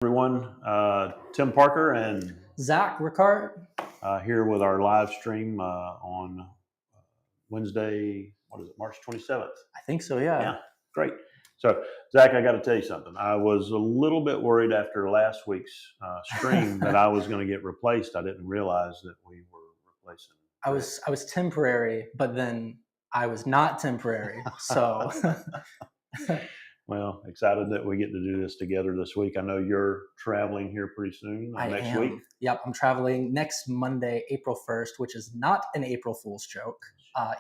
Everyone. Tim Parker and Zach Ricard. Here with our live stream on Wednesday, what is it, March 27th? I think so, yeah. Yeah, great. So, Zach, I got to tell you something. I was a little bit worried after last week's stream that I was going to get replaced. I didn't realize that we were replacing. I was temporary, but then I was not temporary. So, well, excited that we get to do this together this week. I know you're traveling here pretty soon next week. Yep, I'm traveling next Monday, April 1st, which is not an April Fool's joke,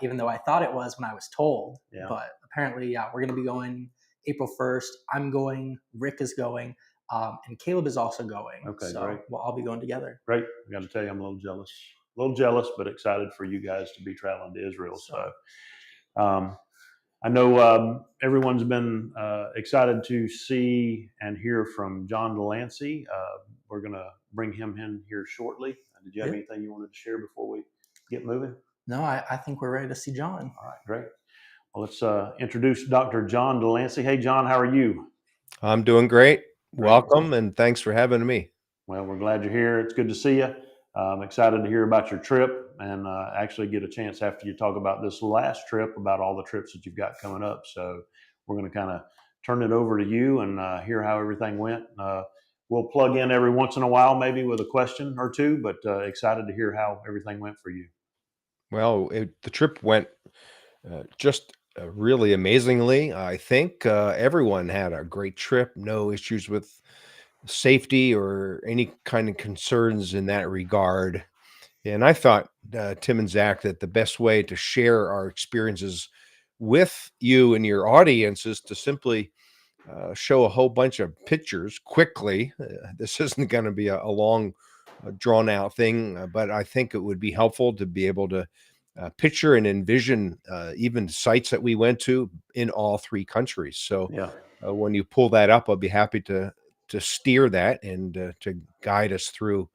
even though I thought it was when I was told. Yeah. But apparently, yeah, we're going to be going April 1st. I'm going, Rick is going, and Caleb is also going. Okay, so great. We'll all be going together. Great. I got to tell you, I'm a little jealous, but excited for you guys to be traveling to Israel. So I know everyone's been excited to see and hear from John DeLancey. We're going to bring him in here shortly. Did you have anything you wanted to share before we get moving? No, I think we're ready to see John. All right, great. Well, let's introduce Dr. John DeLancey. Hey, John, how are you? I'm doing great. Welcome, and thanks for having me. Well, we're glad you're here. It's good to see you. I'm excited to hear about your trip and actually get a chance after you talk about this last trip, about all the trips that you've got coming up. So we're going to kind of turn it over to you and hear how everything went. We'll plug in every once in a while, maybe with a question or two, but excited to hear how everything went for you. Well, the trip went just really amazingly. I think everyone had a great trip. No issues with safety or any kind of concerns in that regard. And I thought, Tim and Zach, that the best way to share our experiences with you and your audience is to simply show a whole bunch of pictures quickly. This isn't going to be a long, drawn out thing, but I think it would be helpful to be able to picture and envision even sites that we went to in all three countries. So when you pull that up, I'll be happy to steer that and to guide us through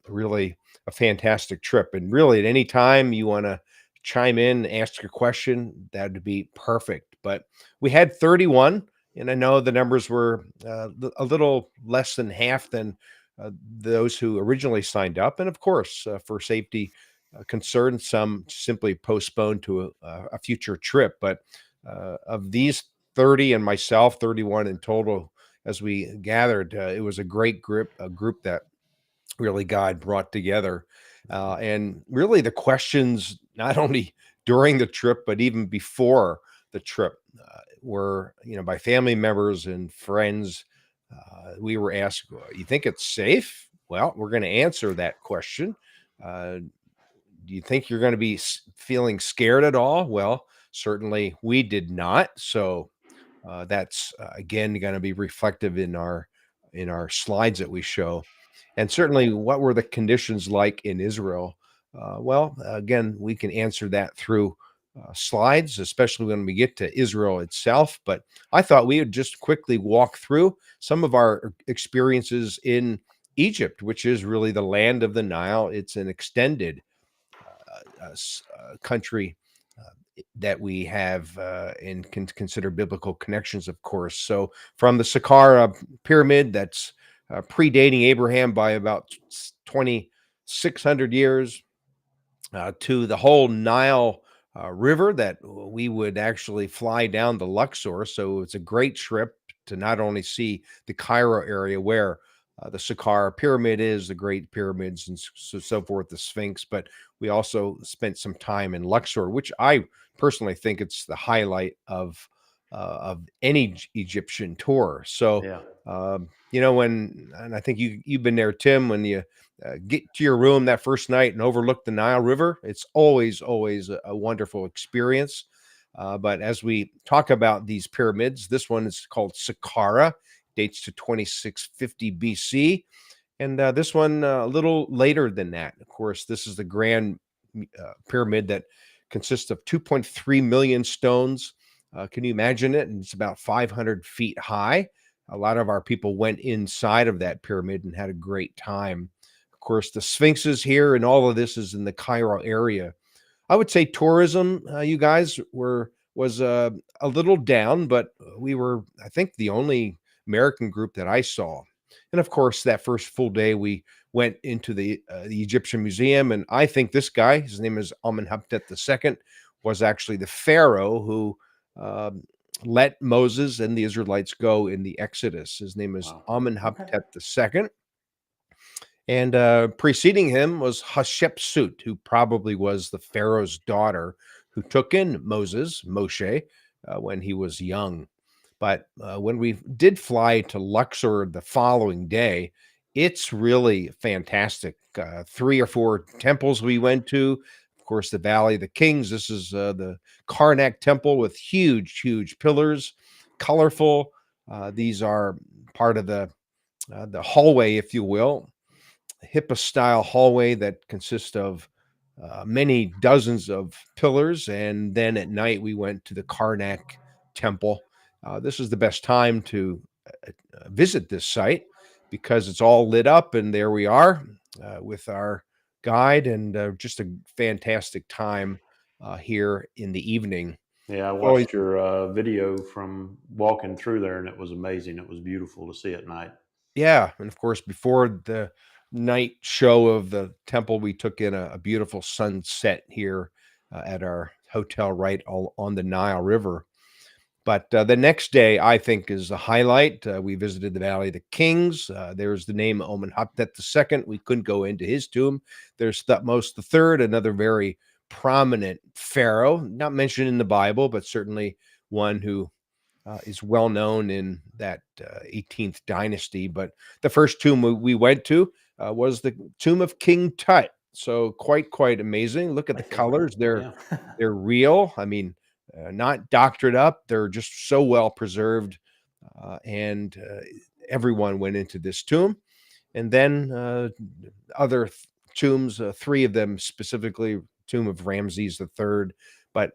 really a fantastic trip. And really, at any time you want to chime in, ask your question, that would be perfect. But we had 31, and I know the numbers were a little less than half than those who originally signed up. And of course, for safety concerns, some simply postponed to a future trip. But of these 30 and myself, 31 in total, as we gathered, it was a great group that really God brought together. And really the questions, not only during the trip, but even before the trip, were, by family members and friends. We were asked, you think it's safe? Well, we're going to answer that question. Do you think you're going to be feeling scared at all? Well, certainly we did not. So that's again going to be reflective in our slides that we show. And certainly, what were the conditions like in Israel? Well, again, we can answer that through slides, especially when we get to Israel itself. But I thought we would just quickly walk through some of our experiences in Egypt, which is really the land of the Nile. It's an extended country that we have and can consider biblical connections, of course. So from the Saqqara pyramid, that's predating Abraham by about 2,600 years, to the whole Nile River that we would actually fly down to Luxor. So it's a great trip to not only see the Cairo area where the Saqqara pyramid is, the Great Pyramids, and so forth, the Sphinx, but we also spent some time in Luxor, which I personally think it's the highlight of any Egyptian tour. So, and I think you've been there, Tim, when you get to your room that first night and overlook the Nile River, it's always a wonderful experience. But as we talk about these pyramids, this one is called Saqqara, dates to 2650 BC. And this one a little later than that. Of course, this is the Grand Pyramid that consists of 2.3 million stones. Can you imagine it? And it's about 500 feet high. A lot of our people went inside of that pyramid and had a great time. Of course, the Sphinx is here, and all of this is in the Cairo area. I would say tourism, you guys, was a little down, but we were, I think, the only American group that I saw. And of course, that first full day, we went into the Egyptian Museum. And I think this guy, his name is Amenhotep II, was actually the pharaoh who um, let Moses and the Israelites go in the Exodus. His name is Wow. Okay. Amenhotep II. And preceding him was Hatshepsut, who probably was the pharaoh's daughter who took in Moshe, when he was young. But when we did fly to Luxor the following day, it's really fantastic. 3 or 4 temples we went to. Of course, the Valley of the Kings. This is the Karnak Temple with huge, huge pillars, colorful. These are part of the hallway, if you will, HIPAA style hallway that consists of many dozens of pillars. And then at night, we went to the Karnak Temple. This is the best time to visit this site because it's all lit up. And there we are with our guide, and just a fantastic time here in the evening. Yeah, I Always. watched your video from walking through there, and it was amazing. It was beautiful to see at night. Yeah, and of course, before the night show of the temple, we took in a beautiful sunset here at our hotel right on the Nile River. But the next day, I think, is the highlight. We visited the Valley of the Kings. There's the name Amenhotep II. We couldn't go into his tomb. There's Thutmose III, another very prominent pharaoh, not mentioned in the Bible, but certainly one who is well known in that 18th dynasty. But the first tomb we went to was the tomb of King Tut. So quite amazing. Look at My the favorite. colors; Yeah. they're real. I mean, not doctored up. They're just so well preserved, and everyone went into this tomb. And then other tombs, 3 of them specifically, tomb of Ramses III. But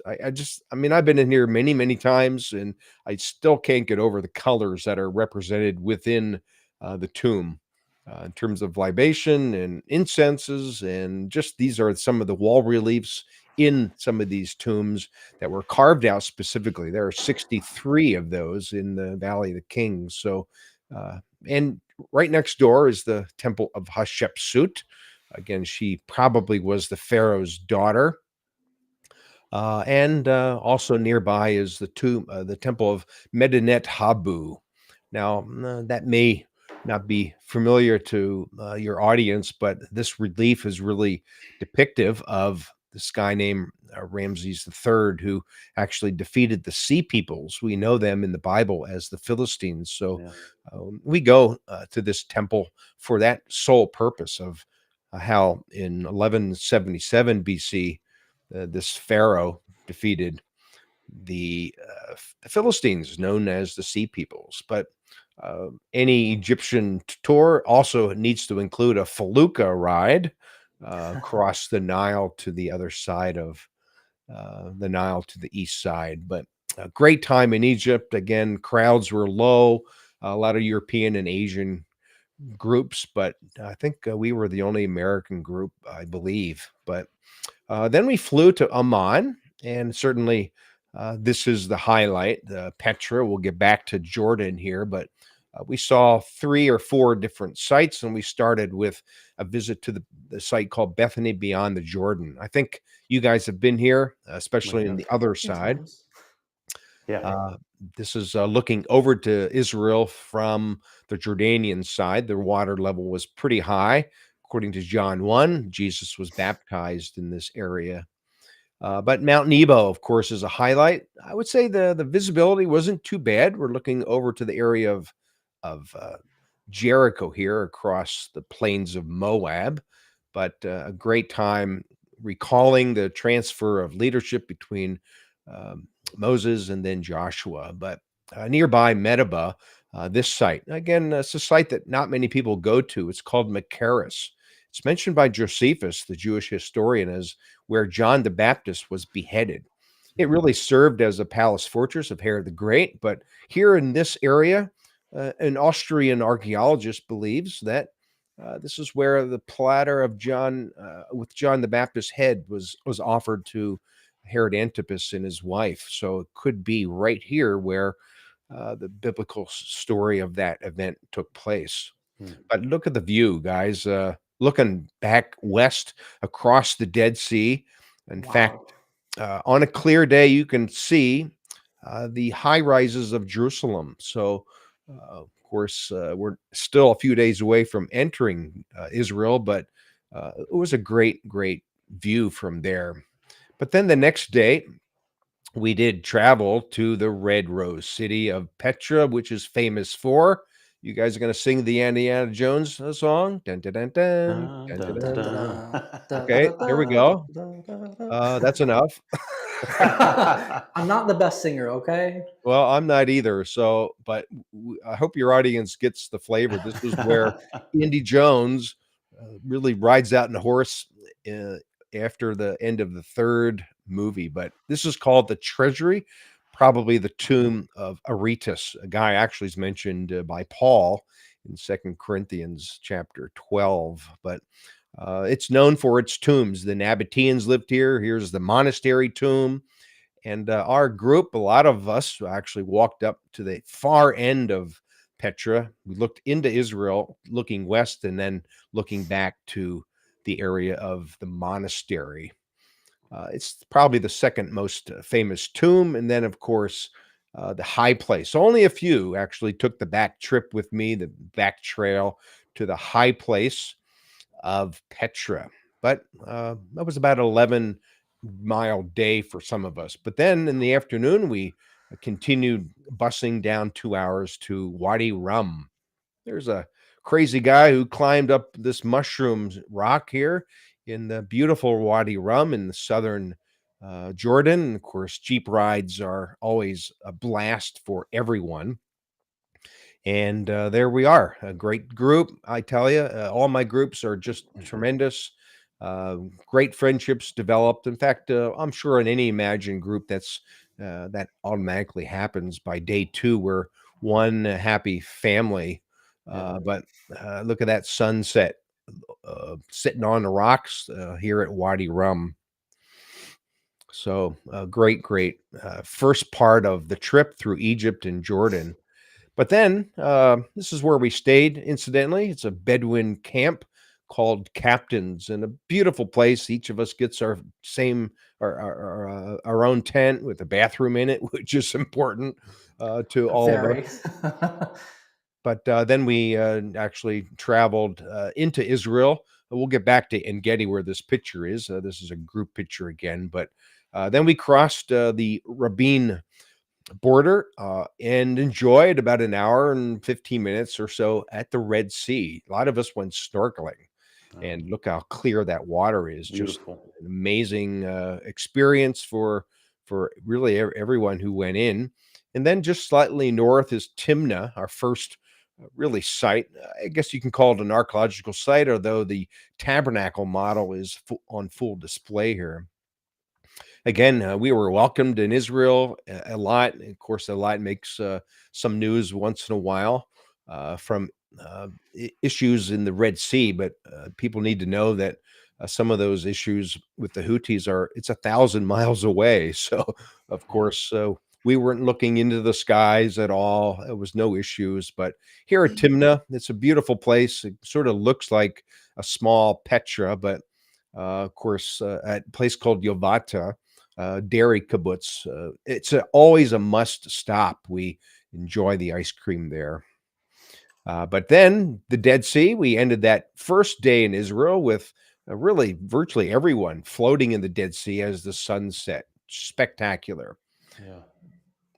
I mean, I've been in here many times, and I still can't get over the colors that are represented within the tomb in terms of libation and incenses. And just these are some of the wall reliefs in some of these tombs that were carved out specifically. There are 63 of those in the Valley of the Kings. So, and right next door is the Temple of Hatshepsut. Again, she probably was the pharaoh's daughter. And also nearby is the Temple of Medinet Habu. Now, that may not be familiar to your audience, but this relief is really depictive of this guy named Ramses III, who actually defeated the Sea Peoples. We know them in the Bible as the Philistines. So Yeah. we go to this temple for that sole purpose of how in 1177 BC, this pharaoh defeated the Philistines, known as the Sea Peoples. But any Egyptian tour also needs to include a felucca ride across the Nile to the other side of the Nile to the east side. But a great time in Egypt. Again, crowds were low, a lot of European and Asian groups, but I think we were the only American group, I believe. But then we flew to Amman, and certainly this is the highlight. Petra. We'll get back to Jordan here, but we saw 3 or 4 different sites, and we started with a visit to the site called Bethany Beyond the Jordan. I think you guys have been here, especially in have. the other Few side. times. Yeah. This is looking over to Israel from the Jordanian side. The water level was pretty high. According to John 1, Jesus was baptized in this area. But Mount Nebo, of course, is a highlight. I would say the visibility wasn't too bad. We're looking over to the area of Jericho here across the plains of Moab, but a great time recalling the transfer of leadership between Moses and then Joshua. But nearby Medeba, this site, again, it's a site that not many people go to. It's called Machaerus. It's mentioned by Josephus, the Jewish historian, as where John the Baptist was beheaded. It really served as a palace fortress of Herod the Great. But here in this area, an Austrian archaeologist believes that this is where the platter of John with John the Baptist's head was offered to Herod Antipas and his wife. So it could be right here where the biblical story of that event took place. Hmm. But look at the view, guys. Looking back west across the Dead Sea. In fact, Wow. on a clear day, you can see the high rises of Jerusalem. So, of course, we're still a few days away from entering Israel, but it was a great, great view from there. But then the next day, we did travel to the Red Rose city of Petra, which is famous for. You guys are going to sing the Indiana Jones song? Dun, dun, dun, dun, Dun, dun, dun, dun, dun. Da-da-da, dun. Okay, here we da-da-da, go. da-da-da. That's enough. I'm not the best singer, okay? Well, I'm not either. So, but I hope your audience gets the flavor. This was where Indy Jones really rides out in a horse uh, after the end of the third movie. But this is called the Treasury, probably the tomb of Aretas, a guy actually is mentioned by Paul in Second Corinthians chapter 12. But it's known for its tombs. The Nabateans lived here. Here's the monastery tomb. And our group, a lot of us actually walked up to the far end of Petra. We looked into Israel, looking west, and then looking back to the area of the monastery. It's probably the second most famous tomb. And then, of course, the high place. Only a few actually took the back trip with me, the back trail to the high place of Petra. But that was about 11-mile day for some of us. But then in the afternoon, we continued busing down 2 hours to Wadi Rum. There's a crazy guy who climbed up this mushrooms rock here in the beautiful Wadi Rum in the southern Jordan. And of course, jeep rides are always a blast for everyone. And there we are, a great group. I tell you, all my groups are just tremendous. Great friendships developed. In fact, I'm sure in any imagined group that automatically happens by day two. We're one happy family. Yeah. But look at that sunset sitting on the rocks here at Wadi Rum. So great, great first part of the trip through Egypt and Jordan. But then this is where we stayed, incidentally. It's a Bedouin camp called Captain's, and a beautiful place. Each of us gets our same our own tent with a bathroom in it, which is important to all of us. Very. But then we actually traveled into Israel. We'll get back to En Gedi where this picture is. This is a group picture again. But then we crossed the Rabin border and enjoyed about an hour and 15 minutes or so at the Red Sea. A lot of us went snorkeling, and look how clear that water is. Just Beautiful. an amazing experience for really everyone who went in. And then just slightly north is Timnah, our first really site. I guess you can call it an archaeological site, although the tabernacle model is on full display here. Again, we were welcomed in Israel a lot. Of course, a lot makes some news once in a while from issues in the Red Sea, but people need to know that some of those issues with the Houthis it's 1,000 miles away. So, of course, we weren't looking into the skies at all. There was no issues. But here at Timnah, it's a beautiful place. It sort of looks like a small Petra, but of course, at a place called Yovata, dairy kibbutz. It's always a must stop. We enjoy the ice cream there. But then the Dead Sea, we ended that first day in Israel with really virtually everyone floating in the Dead Sea as the sun set. Spectacular. Yeah.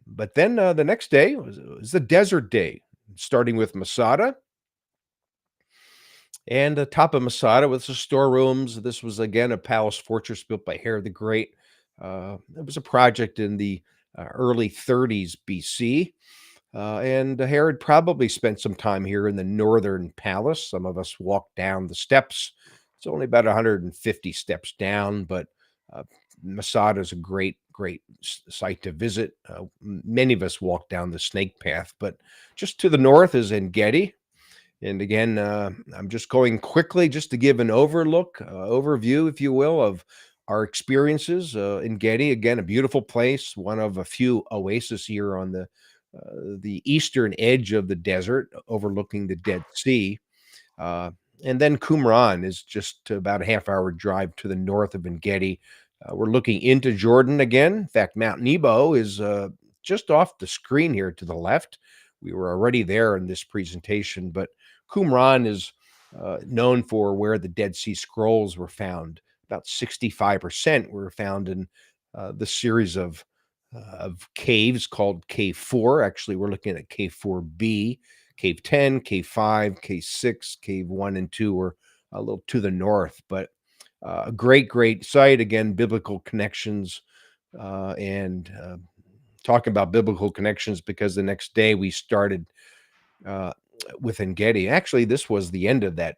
But then the next day was the desert day, starting with Masada. And the top of Masada with the storerooms. This was again a palace fortress built by Herod the Great. It was a project in the early 30s BC. And Herod probably spent some time here in the northern palace. Some of us walked down the steps. It's only about 150 steps down, but Masada is a great, great site to visit. Many of us walked down the snake path, but just to the north is En Gedi. And again, I'm just going quickly just to give an overview, if you will, of our experiences in Gedi. Again, a beautiful place, one of a few oases here on the the eastern edge of the desert, overlooking the Dead Sea. Uh, and then Qumran is just about a half-hour drive to the north of En-Gedi. We're looking into Jordan again. In fact, Mount Nebo is just off the screen here to the left. We were already there in this presentation, but Qumran is known for where the Dead Sea Scrolls were found. About 65% were found in the series of caves called Cave 4. Actually, we're looking at Cave 4B. Cave 10, Cave 5, Cave 6, Cave 1 and 2 are a little to the north, but a great site. Again, biblical connections, and talking about biblical connections because the next day we started with En-Gedi. Actually, this was the end of that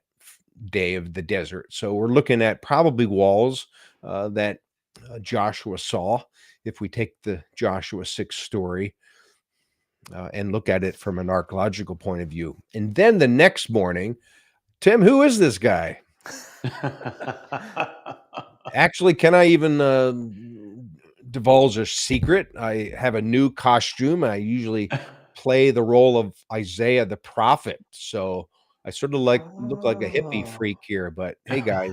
day of the desert. So we're looking at probably walls that Joshua saw. If we take the Joshua 6 story, and look at it from an archaeological point of view. And then the next morning, Tim, who is this guy? Actually, can I even divulge a secret? I have a new costume. I usually play the role of Isaiah the prophet. So I sort of look like a hippie freak here. But hey, guys,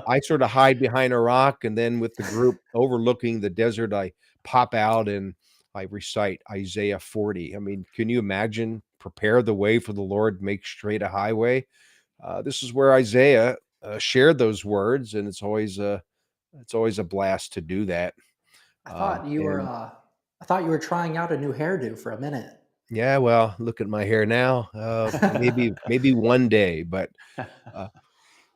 I sort of hide behind a rock, and then with the group overlooking the desert, I pop out and I recite Isaiah 40. I mean, can you imagine? Prepare the way for the Lord, make straight a highway. This is where Isaiah shared those words, and it's always a blast to do that. I thought you were trying out a new hairdo for a minute. Yeah, well, look at my hair now. Maybe one day, but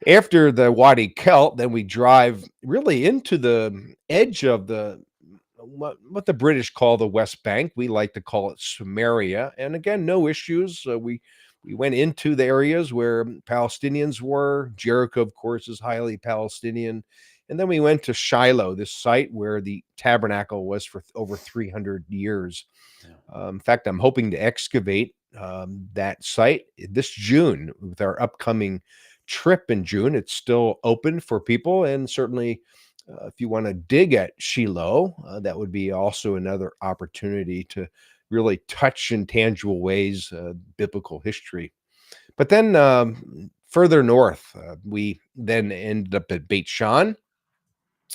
after the Wadi Kelt, then we drive really into the edge of the what the British call the West Bank. We like to call it Samaria, and again, no issues. We went into the areas where Palestinians were. Jericho, of course, is highly Palestinian. And then we went to Shiloh, this site where the tabernacle was for over 300 years. Yeah. In fact, I'm hoping to excavate that site this June with our upcoming trip in June. It's still open for people, and certainly if you want to dig at Shiloh, that would be also another opportunity to really touch in tangible ways biblical history. But then further north, we then ended up at Beit Shan,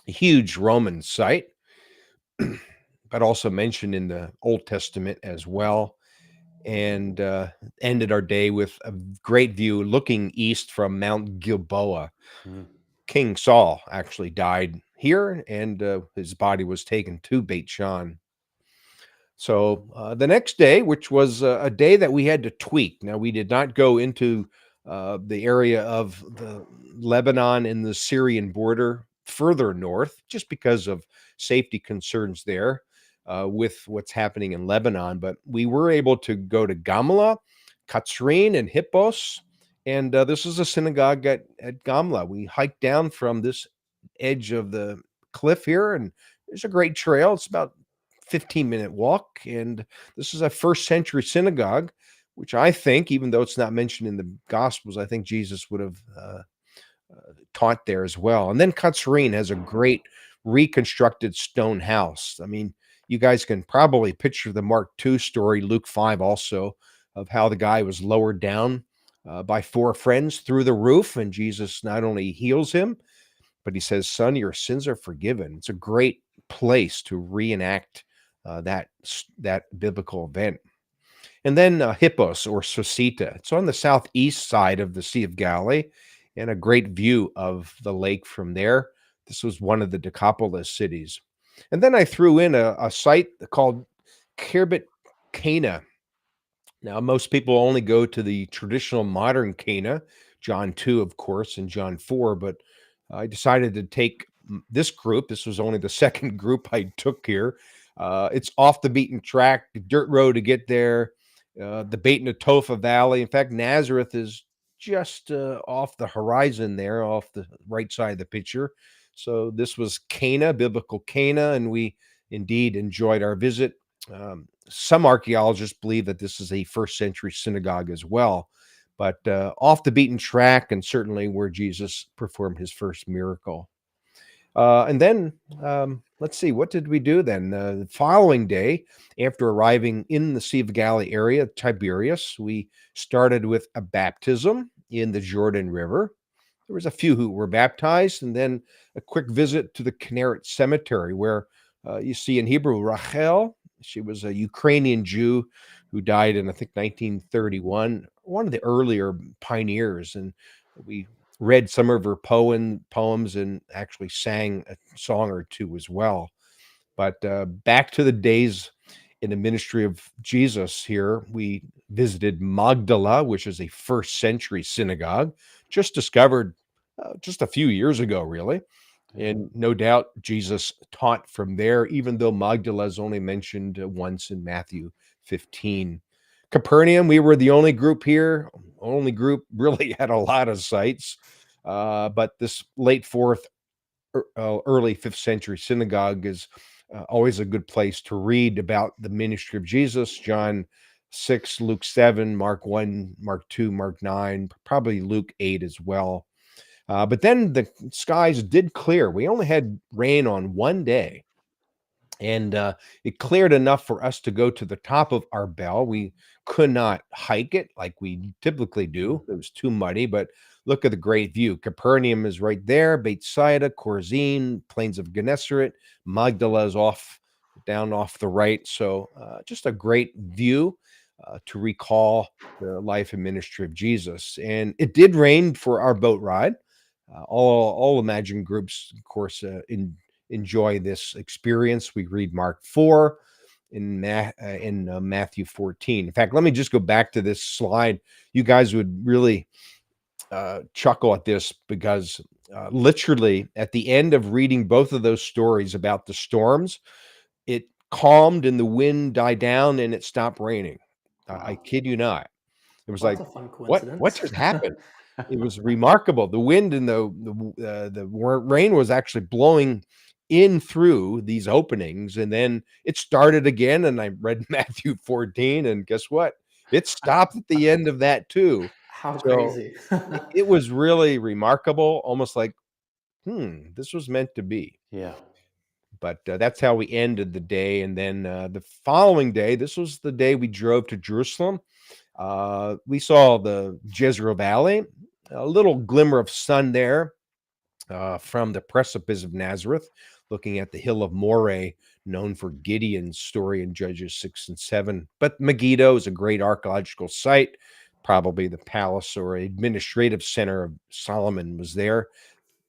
a huge Roman site, but also mentioned in the Old Testament as well, and ended our day with a great view looking east from Mount Gilboa. Mm. King Saul actually died here, and his body was taken to Beit Shan. So the next day, which was a day that we had to tweak. Now, we did not go into the area of the Lebanon and the Syrian border further north, just because of safety concerns there with what's happening in Lebanon. But we were able to go to Gamla, Katsrin, and Hippos. And this is a synagogue at Gamla. We hiked down from this edge of the cliff here, and there's a great trail. It's about 15-minute walk, and this is a first century synagogue, which I think, even though it's not mentioned in the Gospels, I think Jesus would have taught there as well. And then Katsrin has a great reconstructed stone house. I mean, you guys can probably picture the Mark II story, Luke 5 also, of how the guy was lowered down by 4 friends through the roof, and Jesus not only heals him, but he says, "Son, your sins are forgiven." It's a great place to reenact that biblical event. And then Hippos, or Sosita. It's on the southeast side of the Sea of Galilee, and a great view of the lake from there. This was one of the Decapolis cities. And then I threw in a site called Khirbet Cana. Now, most people only go to the traditional modern Cana, John 2, of course, and John 4, but I decided to take this group. This was only the second group I took here. It's off the beaten track, dirt road to get there, the Beit Netofa Valley. In fact, Nazareth is just off the horizon there, off the right side of the picture. So this was Cana, biblical Cana, and we indeed enjoyed our visit. Some archaeologists believe that this is a first century synagogue as well, but off the beaten track, and certainly where Jesus performed his first miracle. And then let's see, what did we do then? The following day, after arriving in the Sea of Galilee area, Tiberias, we started with a baptism in the Jordan River. There was a few who were baptized, and then a quick visit to the Kinneret Cemetery, where you see in Hebrew Rachel. She was a Ukrainian Jew who died in, I think, 1931, one of the earlier pioneers. And we read some of her poems and actually sang a song or two as well. But back to the days in the ministry of Jesus here, we visited Magdala, which is a first century synagogue, just discovered just a few years ago, really. And no doubt Jesus taught from there, even though Magdala is only mentioned once in Matthew 15. Capernaum, we were the only group here, only group really had a lot of sites. But this late fourth, early fifth century synagogue is always a good place to read about the ministry of Jesus. John 6, Luke 7, Mark 1, Mark 2, Mark 9, probably Luke 8 as well. But then the skies did clear. We only had rain on one day, and it cleared enough for us to go to the top of Arbel. We could not hike it like we typically do. It was too muddy, but look at the great view. Capernaum is right there, Bethsaida, Chorazin, Plains of Gennesaret, Magdala is down off the right. So just a great view to recall the life and ministry of Jesus. And it did rain for our boat ride. All Imagine groups, of course, enjoy this experience. We read Mark 4 in Matthew 14. In fact, let me just go back to this slide. You guys would really chuckle at this because literally at the end of reading both of those stories about the storms, it calmed and the wind died down and it stopped raining. Wow. I kid you not. It was Well, like, that's a fun what coincidence. just happened? It was remarkable. The wind and the rain was actually blowing in through these openings, and then it started again. And I read Matthew 14, and guess what? It stopped at the end of that too. How So crazy. it was really remarkable, almost like, this was meant to be. Yeah. But that's how we ended the day. And then the following day, this was the day we drove to Jerusalem. We saw the Jezreel Valley, a little glimmer of sun there from the precipice of Nazareth, looking at the hill of Moreh, known for Gideon's story in Judges 6 and 7. But Megiddo is a great archaeological site. Probably the palace or administrative center of Solomon was there.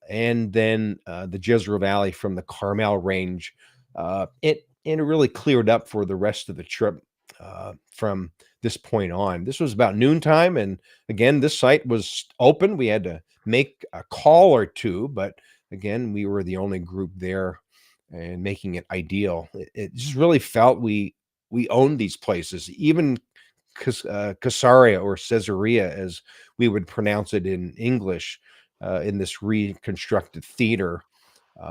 And then the Jezreel Valley from the Carmel Range. It really cleared up for the rest of the trip from this point on. This was about noontime, and again, this site was open. We had to make a call or two, but again, we were the only group there, and making it ideal. It just really felt we owned these places, even Caesarea or Caesarea, as we would pronounce it in English, in this reconstructed theater.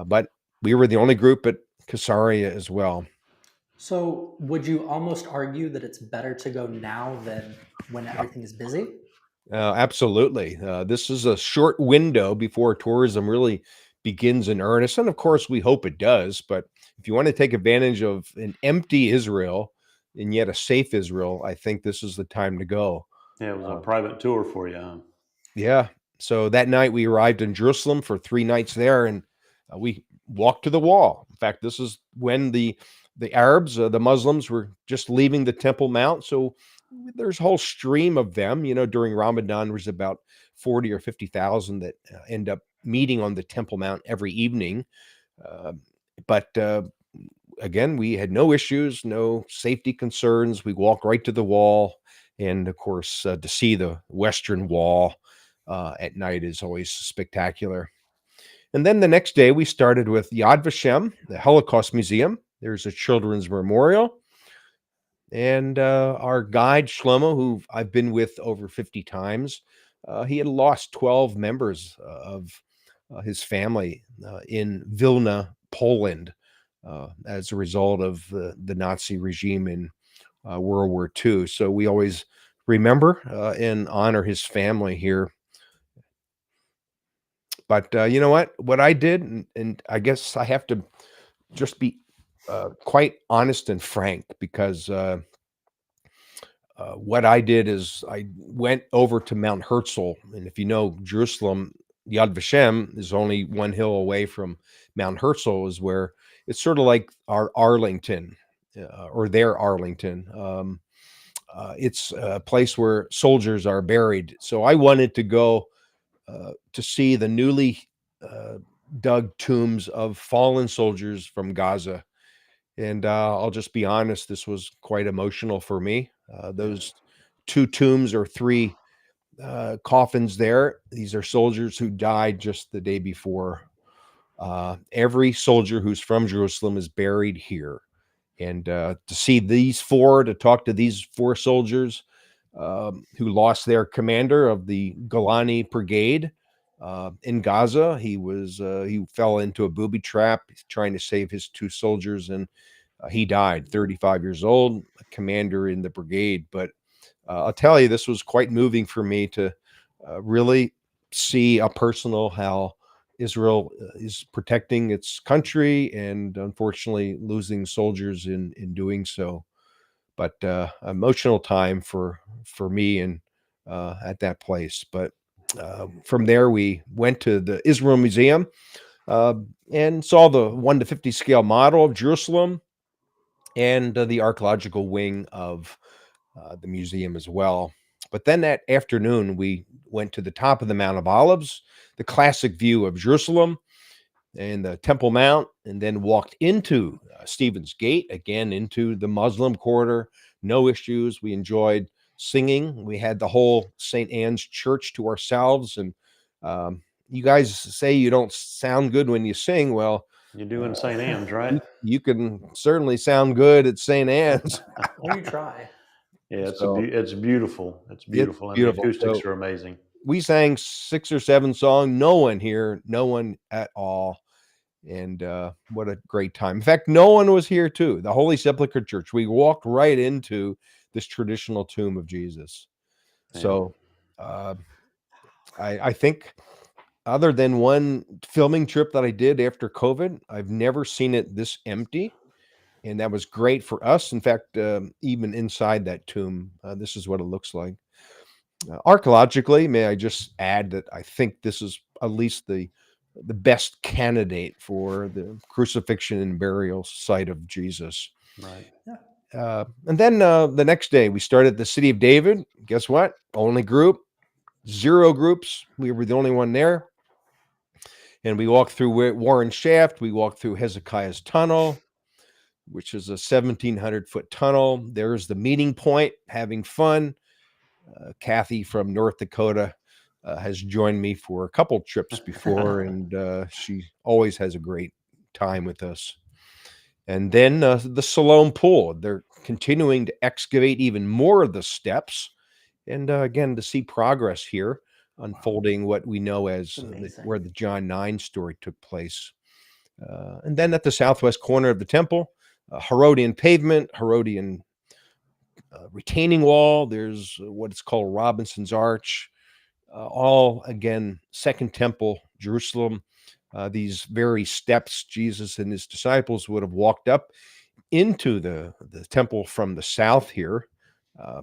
But we were the only group at Caesarea as well. So, would you almost argue that it's better to go now than when everything is busy? Absolutely. This is a short window before tourism really begins in earnest. And of course, we hope it does. But if you want to take advantage of an empty Israel and yet a safe Israel, I think this is the time to go. Yeah, it was a private tour for you, huh? Yeah. So that night we arrived in Jerusalem for 3 nights there, and we walked to the wall. In fact, this is when the Arabs, the Muslims, were just leaving the Temple Mount. So there's a whole stream of them. During Ramadan, there's about 40 or 50,000 that end up meeting on the Temple Mount every evening. But again, we had no issues, no safety concerns. We walked right to the wall, and of course, to see the Western Wall at night is always spectacular. And then the next day, we started with Yad Vashem, the Holocaust Museum. There's a children's memorial. And our guide, Shlomo, who I've been with over 50 times, he had lost 12 members of his family in Vilna, Poland, as a result of the Nazi regime in World War II. So we always remember and honor his family here. But you know what I did, and I guess I have to just be quite honest and frank, because what I did is I went over to Mount Herzl, and if you know Jerusalem, Yad Vashem is only one hill away from Mount Herzl, is where it's sort of like our Arlington, or their Arlington. It's a place where soldiers are buried. So I wanted to go to see the newly uh, dug tombs of fallen soldiers from Gaza. And I'll just be honest, this was quite emotional for me. Those two tombs, or three coffins there, these are soldiers who died just the day before. Every soldier who's from Jerusalem is buried here. And to see these four, to talk to these four soldiers who lost their commander of the Golani Brigade in Gaza. He fell into a booby trap trying to save his two soldiers, and he died, 35 years old, a commander in the brigade. But I'll tell you, this was quite moving for me to really see a personal how Israel is protecting its country, and unfortunately losing soldiers in doing so. But emotional time for me, and at that place. But from there, we went to the Israel Museum and saw the 1:50 scale model of Jerusalem, and the archaeological wing of the museum as well. But then that afternoon, we went to the top of the Mount of Olives, the classic view of Jerusalem and the Temple Mount, and then walked into Stephen's Gate, again into the Muslim quarter. No issues. We enjoyed singing. We had the whole St. Anne's Church to ourselves. And you guys say you don't sound good when you sing. Well, You're doing St. Anne's, right? you can certainly sound good at St. Anne's. Or you try. Yeah, So it's beautiful. It's it's beautiful, and the beautiful. acoustics So are amazing. we sang 6 or 7 songs. No one here, no one at all. And what a great time. In fact, no one was here too. The Holy Sepulchre Church. We walked right into this traditional tomb of Jesus. Yeah. So I think, other than one filming trip that I did after COVID, I've never seen it this empty. And that was great for us. In fact, even inside that tomb, this is what it looks like. Archaeologically, may I just add that I think this is at least the best candidate for the crucifixion and burial site of Jesus. Right. And then the next day, we started the City of David. Guess what? Only group, 0 groups. We were the only one there. And we walked through Warren Shaft. We walked through Hezekiah's Tunnel, which is a 1,700-foot tunnel. There's the meeting point, having fun. Kathy from North Dakota has joined me for a couple trips before, and she always has a great time with us. And then the Siloam Pool. They're continuing to excavate even more of the steps, and again, to see progress here, unfolding what we know as where the John 9 story took place. And then at the southwest corner of the temple, Herodian pavement, Herodian retaining wall. There's what is called Robinson's Arch. All, again, Second Temple, Jerusalem. These very steps Jesus and his disciples would have walked up into the temple from the south here.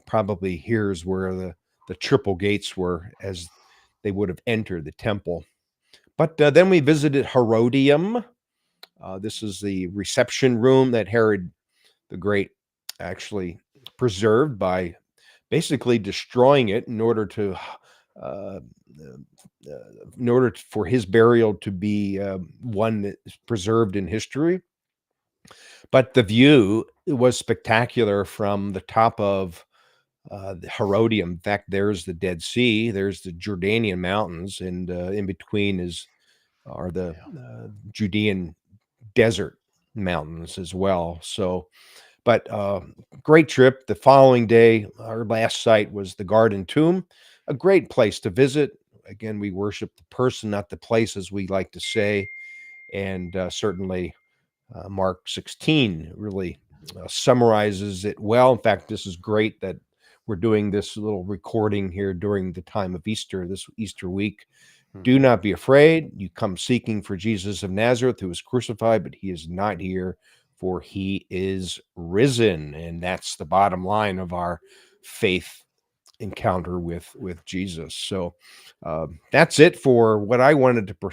Probably here's where the triple gates were as they would have entered the temple. But then we visited Herodium. This is the reception room that Herod the Great actually preserved by basically destroying it in order to for his burial to be one that is preserved in history. But the view was spectacular from the top of the Herodium. In fact, there's the Dead Sea, there's the Jordanian mountains, and in between are the Judean desert mountains as well. So, but great trip. The following day, our last site was the Garden Tomb, a great place to visit. Again, we worship the person, not the place, as we like to say. And certainly Mark 16 really summarizes it well. In fact, this is great that we're doing this little recording here during the time of Easter, this Easter week, Do not be afraid. You come seeking for Jesus of Nazareth, who was crucified, but he is not here, for he is risen. And that's the bottom line of our faith encounter with Jesus. So that's it for what I wanted to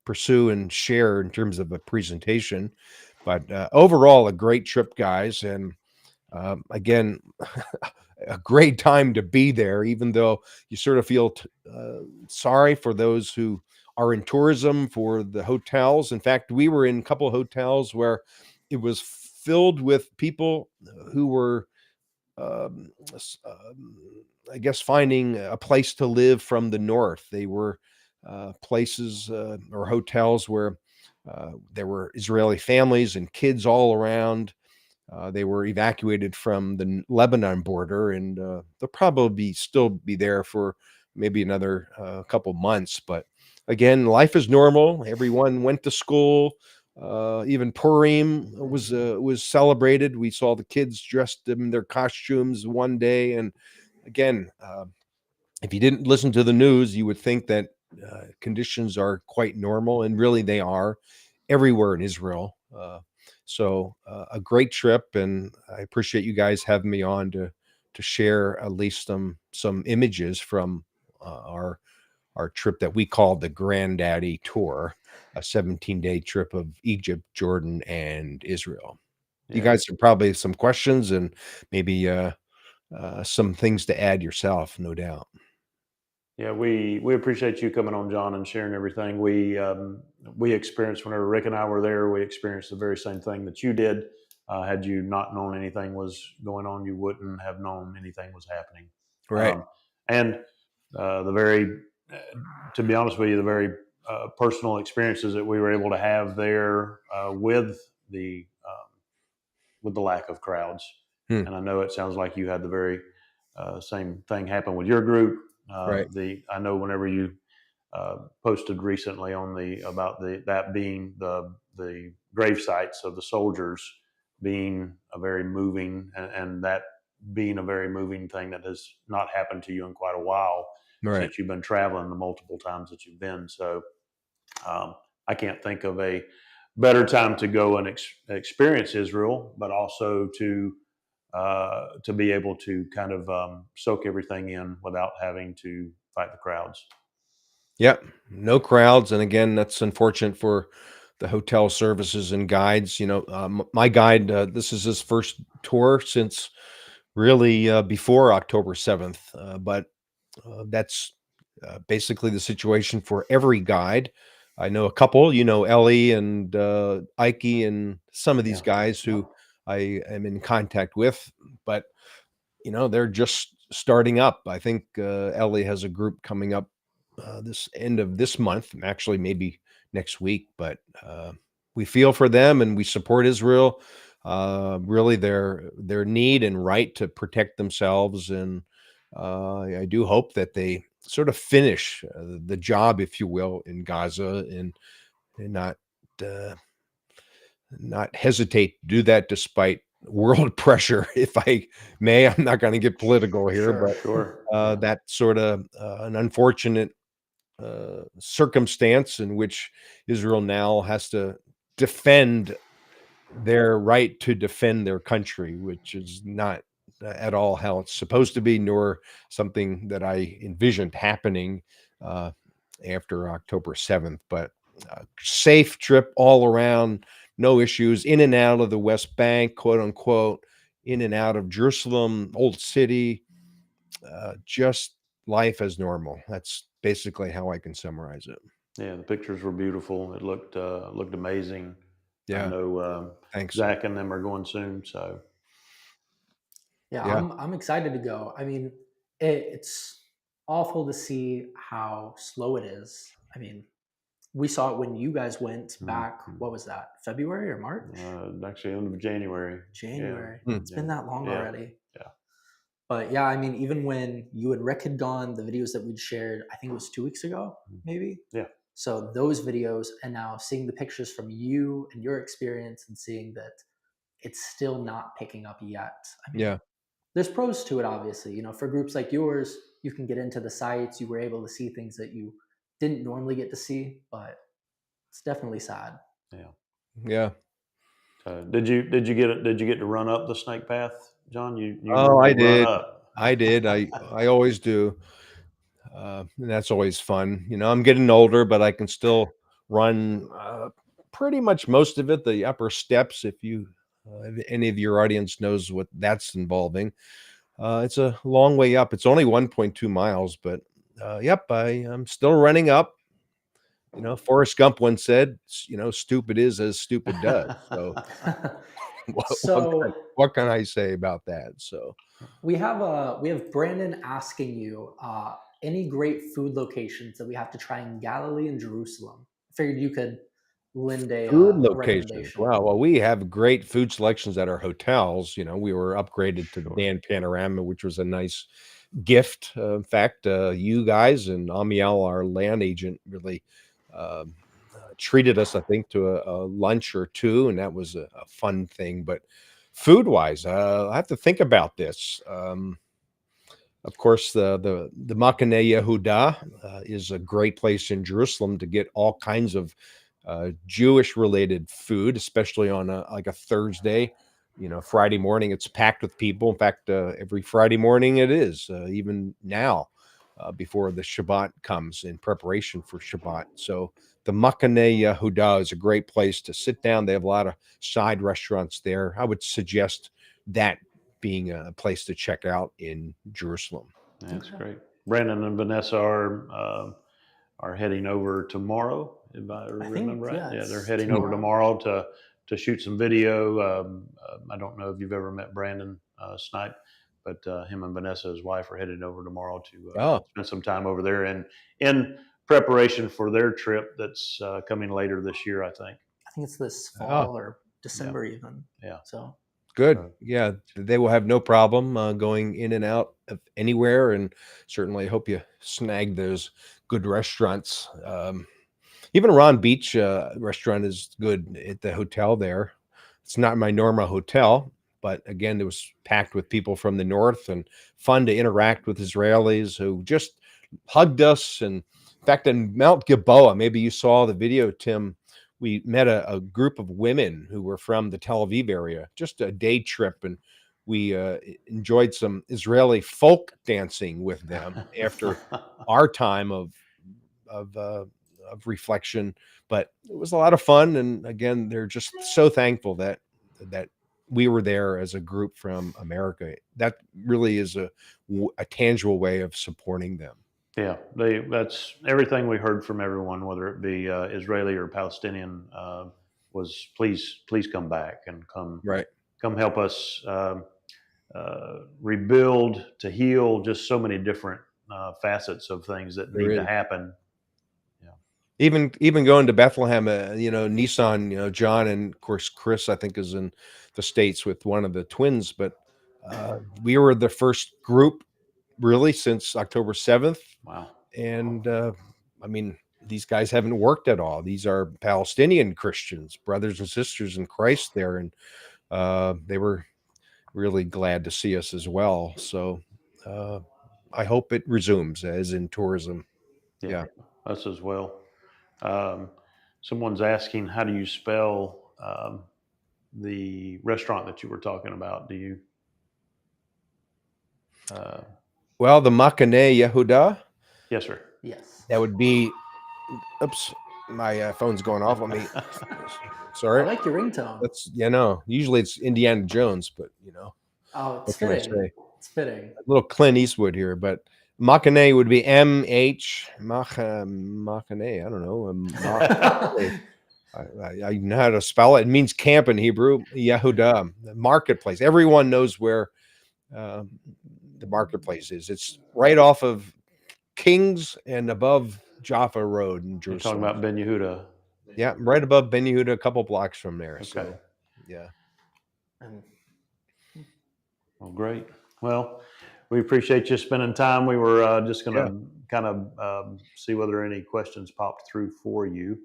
pursue and share in terms of a presentation. But overall, a great trip, guys. And again, a great time to be there, even though you sort of feel sorry for those who are in tourism, for the hotels. In fact, we were in a couple of hotels where it was filled with people who were, I guess, finding a place to live from the north. They were places or hotels where there were Israeli families and kids all around. They were evacuated from the Lebanon border, and they'll probably still be there for maybe another couple months. But again, life is normal. Everyone went to school. Even Purim was celebrated. We saw the kids dressed in their costumes one day, and again, if you didn't listen to the news, you would think that conditions are quite normal, and really they are everywhere in Israel. A great trip, and I appreciate you guys having me on to share at least some images from our trip that we called the Granddaddy Tour, a 17-day trip of Egypt, Jordan, and Israel. You Yeah. guys have probably some questions and maybe some things to add yourself, no doubt. Yeah, we appreciate you coming on, John, and sharing everything. We experienced whenever Rick and I were there. We experienced the very same thing that you did. Had you not known anything was going on, you wouldn't have known anything was happening. Right. And the very, to be honest with you, the very personal experiences that we were able to have there with the lack of crowds. Hmm. And I know it sounds like you had the very same thing happen with your group. Right. I know whenever you posted recently on that being the grave sites of the soldiers being a very moving and that being a very moving thing that has not happened to you in quite a while Right. since you've been traveling the multiple times that you've been. So I can't think of a better time to go and experience Israel, but also to be able to kind of soak everything in without having to fight the crowds. Yep. No crowds. And again, that's unfortunate for the hotel services and guides. My guide, this is his first tour since really before October 7th. But that's basically the situation for every guide. I know a couple, Ellie and Ike and some of these Yeah. guys who I am in contact with, but they're just starting up. I think Ellie has a group coming up this end of this month, actually maybe next week. But we feel for them and we support Israel. Really, their need and right to protect themselves, and I do hope that they sort of finish the job, if you will, in Gaza, and uh, not hesitate to do that despite world pressure, if I may. I'm not going to get political here, Sure. but Sure. Yeah. that's sort of an unfortunate circumstance in which Israel now has to defend their right to defend their country, which is not at all how it's supposed to be, nor something that I envisioned happening uh, after October 7th. But safe trip all around, no issues, in and out of the West Bank, quote unquote, in and out of Jerusalem, Old City, just life as normal. That's basically how I can summarize it. Yeah. The pictures were beautiful. It looked amazing. I Yeah. know Thanks. Zach and them are going soon. So Yeah, Yeah. I'm excited to go. I mean, it's awful to see how slow it is. I mean, we saw it when you guys went back. What was that? February or March? actually, end of January. Yeah. January. Hmm. It's been that long Yeah. already. Yeah. But yeah, I mean, even when you and Rick had gone, the videos that we'd shared, I think it was 2 weeks ago, maybe. Yeah. So those videos, and now seeing the pictures from you and your experience, and seeing that it's still not picking up yet. I mean, Yeah. there's pros to it, obviously. For groups like yours, you can get into the sites. You were able to see things that you didn't normally get to see, but it's definitely sad. Yeah. Did you get to run up the snake path, John? You Oh, I really run did. up. I did. I always do. And that's always fun. I'm getting older, but I can still run pretty much most of it. The upper steps, if any of your audience knows what that's involving, it's a long way up. It's only 1.2 miles, but yep, I'm still running up. Forrest Gump once said, stupid is as stupid does. So So what can I say about that? So we have Brandon asking you any great food locations that we have to try in Galilee and Jerusalem. I figured you could lend food a locations. recommendation. Wow. Well, we have great food selections at our hotels. We were upgraded to Sure. Dan Panorama, which was a nice gift. In fact, you guys and Amiel, our land agent, really treated us, I think, to a lunch or two, and that was a fun thing. But food wise, I have to think about this. Of course, the Machane Yehuda is a great place in Jerusalem to get all kinds of Jewish related food, especially on like a Thursday. Friday morning it's packed with people. In fact, every Friday morning it is, even now, before the Shabbat comes in preparation for Shabbat. So the Machane Yehuda is a great place to sit down. They have a lot of side restaurants there. I would suggest that being a place to check out in Jerusalem. That's great. Brandon and Vanessa are heading over tomorrow, if I remember right. Yeah, they're heading over tomorrow to shoot some video. I don't know if you've ever met Brandon Snipe, but him and Vanessa, his wife, are headed over tomorrow to spend some time over there and in preparation for their trip that's coming later this year, I think. I think it's this fall or December even. Yeah. So good. Yeah, they will have no problem going in and out of anywhere, and certainly I hope you snag those good restaurants. Even Ron Beach restaurant is good at the hotel there. It's not my normal hotel, but again, it was packed with people from the north and fun to interact with Israelis who just hugged us. And in fact, in Mount Gilboa, maybe you saw the video, Tim, we met a group of women who were from the Tel Aviv area, just a day trip, and we enjoyed some Israeli folk dancing with them after our time of reflection. But it was a lot of fun, and again, they're just so thankful that we were there as a group from America. That really is a tangible way of supporting them. Yeah, that's everything we heard from everyone, whether it be Israeli or Palestinian, was please come back and come help us rebuild, to heal, just so many different facets of things that need to happen. Even going to Bethlehem, Nissan, John, and of course Chris, I think, is in the States with one of the twins, but we were the first group really since October 7th. Wow. And I mean, these guys haven't worked at all. These are Palestinian Christians, brothers and sisters in Christ there, and they were really glad to see us as well. So I hope it resumes as in tourism. Yeah. Us as well. Someone's asking, how do you spell the restaurant that you were talking about? Do you? Well, the Machane Yehuda. Yes, sir. Yes. That would be. Oops, my phone's going off on me. Sorry. I like your ringtone. That's usually it's Indiana Jones, but Oh, it's fitting. It's fitting. A little Clint Eastwood here, but Machane would be M-H Machane. I don't know. I know how to spell it. It means camp in Hebrew. Yehuda, the marketplace. Everyone knows where the marketplace is. It's right off of Kings and above Jaffa Road in Jerusalem. You're talking about Ben Yehuda. Yeah, right above Ben Yehuda, a couple blocks from there. Okay. So, yeah. Well, great. Well, we appreciate you spending time. We were just going to kind of see whether any questions popped through for you.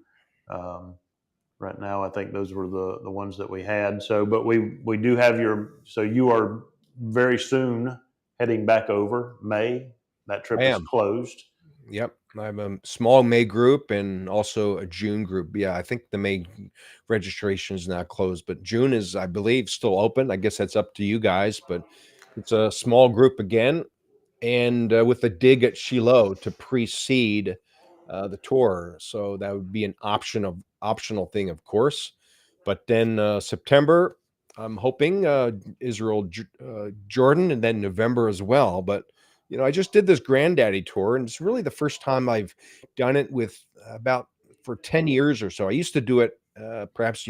Right now, I think those were the ones that we had. So, but we do have so you are very soon heading back over. May, that trip is closed. Yep. I have a small May group and also a June group. Yeah, I think the May registration is now closed, but June is, I believe, still open. I guess that's up to you guys, but it's a small group again, and with a dig at Shiloh to precede the tour. So that would be an optional thing, of course. But then September, I'm hoping Israel, Jordan, and then November as well. But I just did this granddaddy tour, and it's really the first time I've done it with about for 10 years or so. I used to do it, perhaps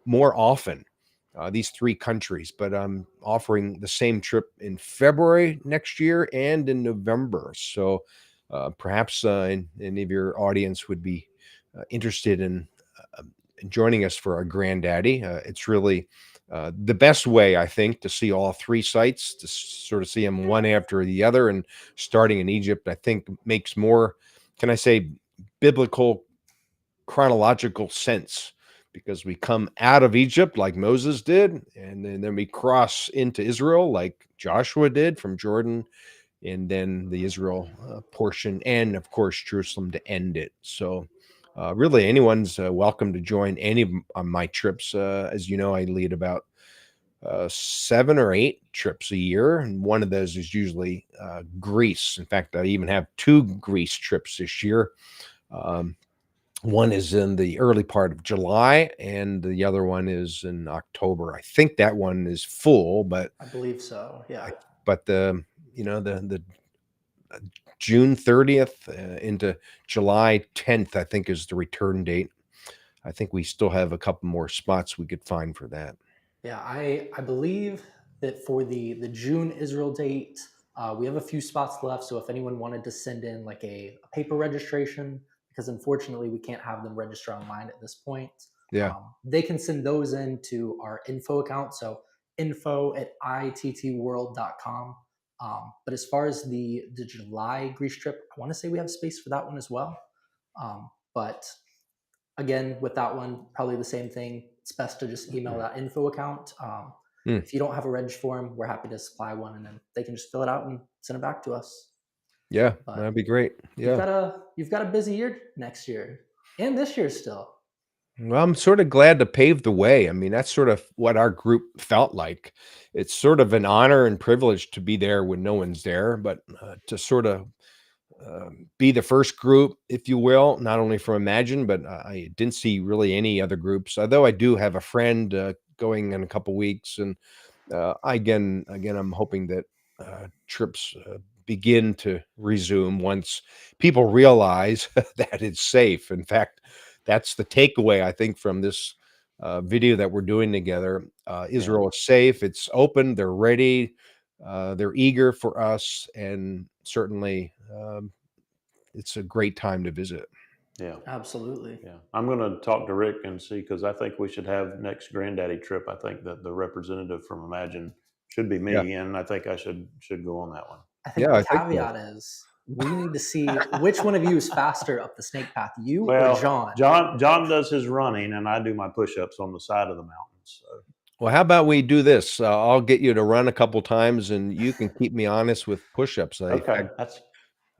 more often, these three countries, but I'm offering the same trip in February next year and in November. So perhaps any of your audience would be interested in joining us for our granddaddy. It's really the best way, I think, to see all three sites, to sort of see them one after the other. And starting in Egypt, I think makes more, can I say, biblical chronological sense, because we come out of Egypt like Moses did, and then we cross into Israel like Joshua did from Jordan, and then the Israel portion, and of course Jerusalem to end it. So really anyone's welcome to join any of my trips. As you know, I lead about 7 or 8 trips a year, and one of those is usually Greece. In fact, I even have 2 Greece trips this year. One is in the early part of July, and the other one is in October. I think that one is full, but I believe so. Yeah. but the June 30th into July 10th, I think, is the return date. I think we still have a couple more spots we could find for that. Yeah, I believe that for the June Israel date, we have a few spots left. So if anyone wanted to send in like a paper registration, because unfortunately we can't have them register online at this point, Yeah. they can send those in to our info account. So info@ittworld.com. But as far as the July Greece trip, I want to say we have space for that one as well. But again, with that one, probably the same thing. It's best to just email that info account. Hmm. If you don't have a reg form, we're happy to supply one, and then they can just fill it out and send it back to us. Yeah, But that'd be great. Yeah. you've got a busy year next year and this year still. Well, I'm sort of glad to pave the way. I mean, that's sort of what our group felt like. It's sort of an honor and privilege to be there when no one's there, but to sort of be the first group, if you will, not only from Imagine, but I didn't see really any other groups. Although I do have a friend going in a couple weeks, and again, I'm hoping that trips begin to resume once people realize that it's safe. In fact, that's the takeaway I think from this video that we're doing together. Israel is safe. It's open. They're ready. They're eager for us, and certainly it's a great time to visit. Yeah. Absolutely. Yeah. I'm going to talk to Rick and see, because I think we should have next granddaddy trip. I think that the representative from Imagine should be Yeah, me, and I think I should go on that one. I think yeah, the I think so. caveat is we need to see which one of you is faster up the snake path, you or Well, John. John does his running, and I do my push-ups on the side of the mountain. So Well, how about we do this? I'll get you to run a couple times, and you can keep me honest with push-ups. In okay, fact,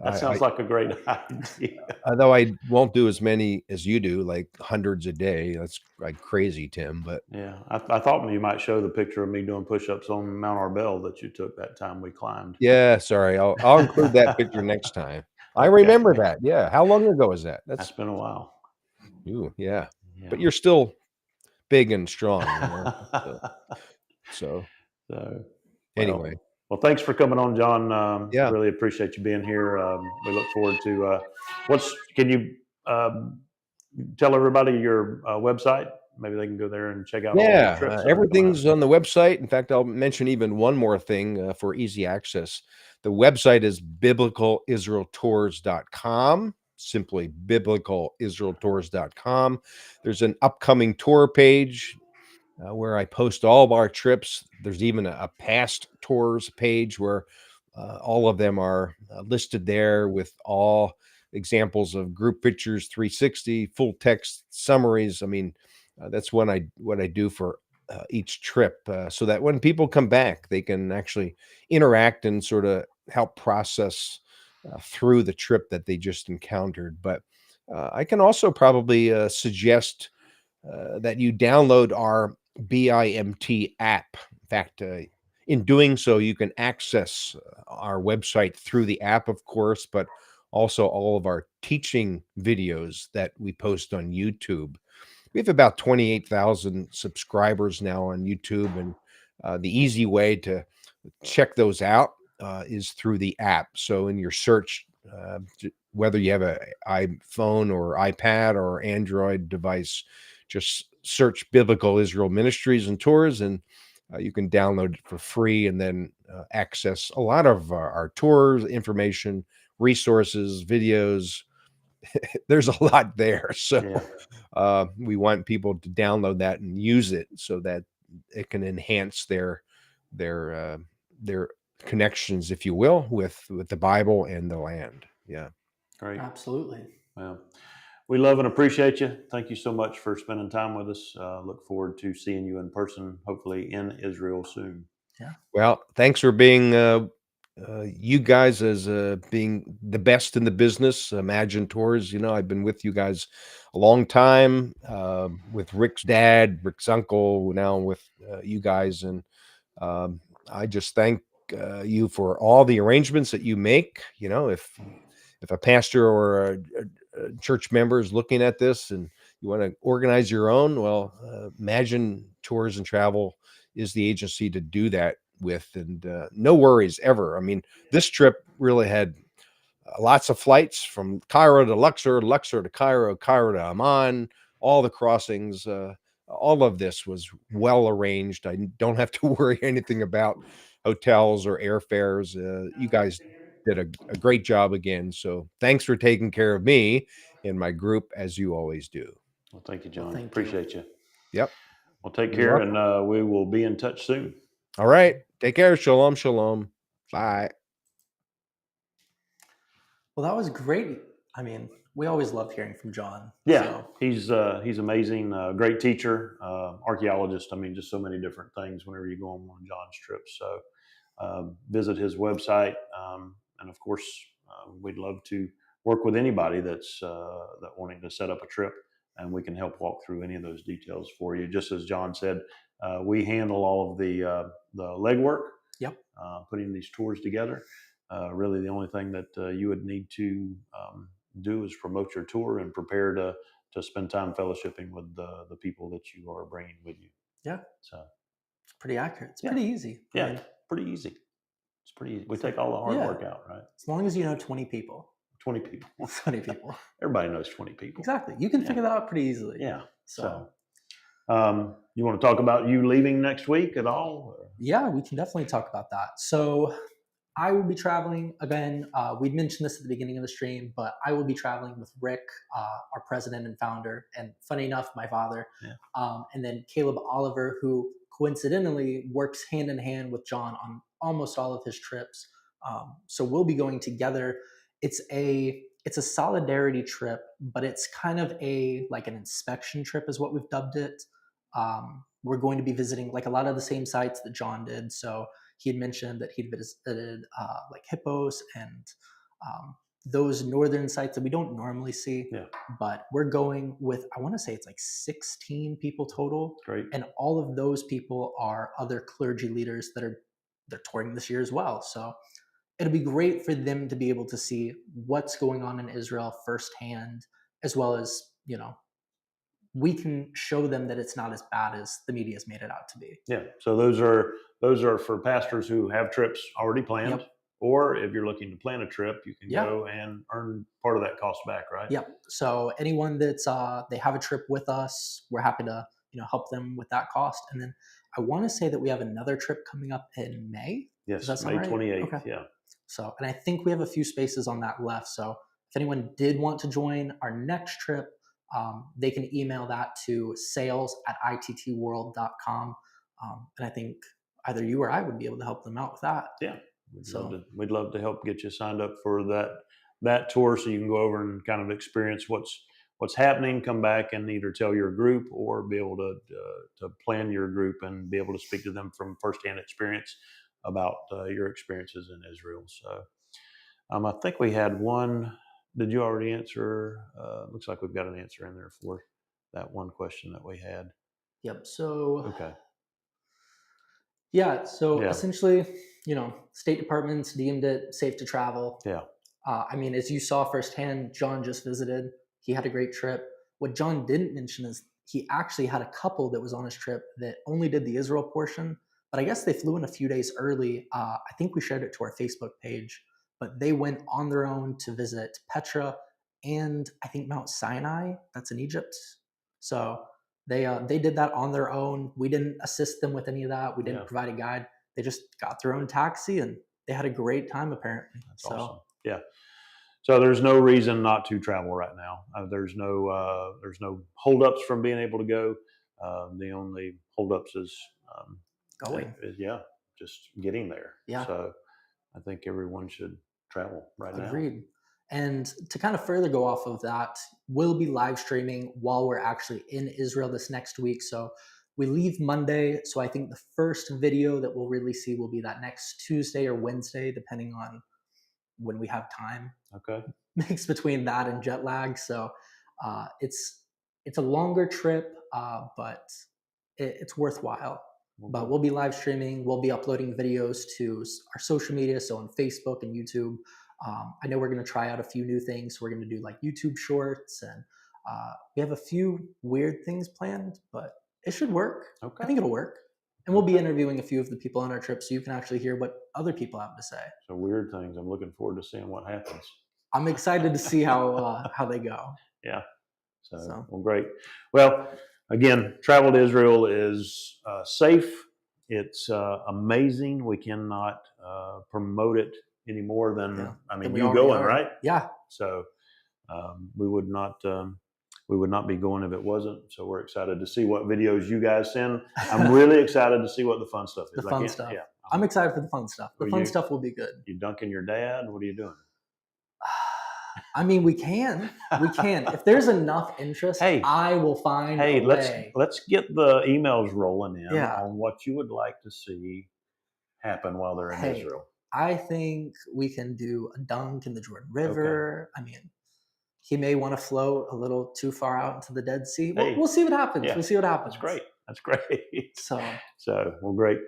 that sounds like a great idea. although I won't do as many as you do, like hundreds a day. That's like crazy, Tim. But Yeah, I thought you might show the picture of me doing push-ups on Mount Arbel that you took that time we climbed. yeah, sorry, I'll include that picture next time. I Okay, remember that. Yeah, how long ago was that? that's That's been a while. ooh, yeah. Yeah. But you're still big and strong, so So, anyway, thanks for coming on, John. yeah. Really appreciate you being here. We look forward to can you tell everybody your website? Maybe they can go there and check out all the Yeah, trips that are coming up. everything's on the website. In fact, I'll mention even one more thing for easy access. The website is biblicalisraeltours.com, simply biblicalisraeltours.com. There's an upcoming tour page where I post all of our trips. There's even a past tours page where all of them are listed there with all examples of group pictures, 360, full text summaries. I mean, that's what I do for each trip, so that when people come back, they can actually interact and sort of help process through the trip that they just encountered. But I can also probably suggest that you download our BIMT app. In fact, in doing so, you can access our website through the app, of course, but also all of our teaching videos that we post on YouTube. We have about 28,000 subscribers now on YouTube, and the easy way to check those out is through the app. So in your search, whether you have an iPhone or iPad or Android device, just search Biblical Israel Ministries and Tours, and you can download it for free and then access a lot of our tours, information, resources, videos. There's a lot there. So we want people to download that and use it so that it can enhance their connections, if you will, with the Bible and the land. Yeah. Great. Absolutely. Well, we love and appreciate you. Thank you so much for spending time with us. Look forward to seeing you in person, hopefully in Israel soon. Yeah. Well, thanks for being you guys as being the best in the business. Imagine Tours. I've been with you guys a long time, with Rick's dad, Rick's uncle, now with you guys. And I just thank you for all the arrangements that you make. If a pastor or a church member is looking at this and you want to organize your own, well, Imagine Tours and Travel is the agency to do that with, and no worries ever. I mean, this trip really had lots of flights from Cairo to Luxor, Luxor to Cairo, Cairo to Amman, all the crossings. All of this was well arranged. I don't have to worry anything about hotels or airfares. You guys did a great job again. So thanks for taking care of me and my group as you always do. Well, thank you, John. Well, thank you. Appreciate you. Yep. Well, take You're care, welcome. and we will be in touch soon. All right. Take care. Shalom, shalom. Bye. Well, that was great. I mean, we always love hearing from John. Yeah, So, he's amazing. Great teacher, archaeologist. I mean, just so many different things whenever you go on one of John's trips. So visit his website, and of course, we'd love to work with anybody that's that wanting to set up a trip, and we can help walk through any of those details for you. Just as John said, we handle all of the legwork, Yep. putting these tours together. Really, the only thing that you would need to do is promote your tour and prepare to spend time fellowshipping with the people that you are bringing with you. Yeah. So It's pretty accurate. It's Yeah. pretty easy. yeah, I mean, pretty easy. It's pretty easy. We take all the hard Yeah. work out, right? as long as you know 20 people. 20 people. 20 people. Everybody knows 20 people. Exactly. You can Yeah. figure that out pretty easily. Yeah. So, You want to talk about you leaving next week at all? Or? yeah, we can definitely talk about that. So, I will be traveling again. We'd mentioned this at the beginning of the stream, but I will be traveling with Rick, our president and founder, and funny enough, my father, and then Caleb Oliver, who coincidentally works hand in hand with John on almost all of his trips. So we'll be going together. It's a solidarity trip, but it's kind of like an inspection trip, is what we've dubbed it. We're going to be visiting like a lot of the same sites that John did. So he had mentioned that he'd visited like Hippos and those northern sites that we don't normally see. Yeah. But we're going with, I want to say it's like 16 people total. Great. And all of those people are other clergy leaders they're touring this year as well. So it'll be great for them to be able to see what's going on in Israel firsthand, as well as, we can show them that it's not as bad as the media's made it out to be. Yeah. So those are for pastors who have trips already planned. Yep. Or if you're looking to plan a trip, you can Yeah. go and earn part of that cost back, right? Yep. So anyone that's they have a trip with us, we're happy to help them with that cost. And then I want to say that we have another trip coming up in May. Yes, Does that May sound right? 28th. Okay. Yeah. So, and I think we have a few spaces on that left. So if anyone did want to join our next trip, they can email that to sales@ittworld.com. And I think either you or I would be able to help them out with that. Yeah. We'd love to help get you signed up for that tour, so you can go over and kind of experience what's happening, come back and either tell your group or be able to plan your group and be able to speak to them from firsthand experience about your experiences in Israel. So I think we had one. Did you already answer? Looks like we've got an answer in there for that one question that we had. Yep. So Okay. yeah. So Yeah. essentially, State Department's deemed it safe to travel. Yeah. I mean, as you saw firsthand, John just visited. He had a great trip. What John didn't mention is he actually had a couple that was on his trip that only did the Israel portion, but I guess they flew in a few days early. I think we shared it to our Facebook page, but they went on their own to visit Petra and I think Mount Sinai. That's in Egypt. So they did that on their own. We didn't assist them with any of that. We didn't provide a guide. They just got their own taxi and they had a great time apparently. That's awesome. Yeah. So there's no reason not to travel right now. There's no holdups from being able to go. The only holdups is going. Just getting there. Yeah. So I think everyone should travel right now. Agreed. And to kind of further go off of that, we'll be live streaming while we're actually in Israel this next week. So we leave Monday. So I think the first video that we'll really see will be that next Tuesday or Wednesday, depending on when we have time. Okay. Mixed between that and jet lag. So it's a longer trip, but it's worthwhile. But we'll be live streaming. We'll be uploading videos to our social media, so on Facebook and YouTube. I know we're going to try out a few new things. We're going to do like YouTube shorts, and we have a few weird things planned, but it should work. Okay. I think it'll work. And we'll be interviewing a few of the people on our trip so you can actually hear what other people have to say. So weird things. I'm looking forward to seeing what happens. I'm excited to see how they go. Yeah. So, well, great. Well, again, travel to Israel is safe. It's amazing. We cannot promote it any more than you going, right? Yeah. So we would not be going if it wasn't. So we're excited to see what videos you guys send. I'm really excited to see what the fun stuff is. The fun stuff. Yeah. I'm excited for the fun stuff. The fun stuff will be good. You dunking your dad? What are you doing? I mean, we can. If there's enough interest, I will find a way. Let's get the emails rolling in on what you would like to see happen while they're in Israel. I think we can do a dunk in the Jordan River. Okay. I mean, he may want to float a little too far out into the Dead Sea. We'll see what happens. Yeah. We'll see what happens. That's great. So well, great.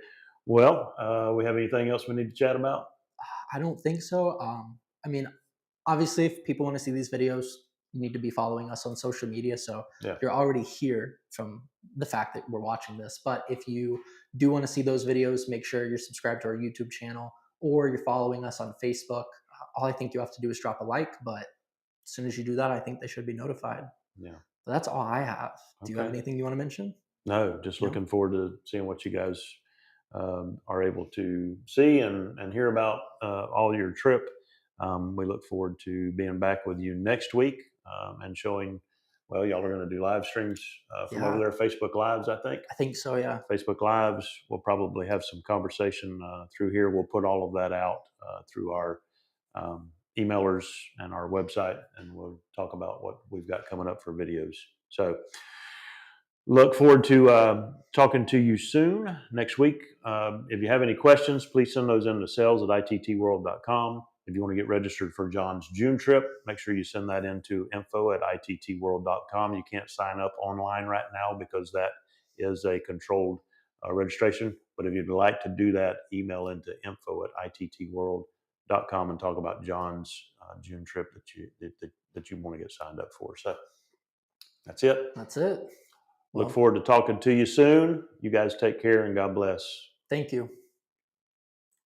Well, we have anything else we need to chat about? I don't think so. I mean, obviously, if people want to see these videos, you need to be following us on social media. So you're already here from the fact that we're watching this. But if you do want to see those videos, make sure you're subscribed to our YouTube channel or you're following us on Facebook. All I think you have to do is drop a like. But as soon as you do that, I think they should be notified. Yeah. So that's all I have. Do you have anything you want to mention? No, just looking forward to seeing what you guys are able to see and hear about all your trip. We look forward to being back with you next week and showing, well, y'all are going to do live streams from over there, Facebook Lives, I think. I think so, yeah. Facebook Lives. We'll probably have some conversation through here. We'll put all of that out through our emailers and our website, and we'll talk about what we've got coming up for videos. So look forward to talking to you soon next week. If you have any questions, please send those in to sales@ittworld.com. If you want to get registered for John's June trip, make sure you send that into info@ittworld.com. You can't sign up online right now because that is a controlled registration. But if you'd like to do that, email into info@ittworld.com and talk about John's June trip that you want to get signed up for. So that's it. That's it. Look forward to talking to you soon. You guys take care and God bless. Thank you.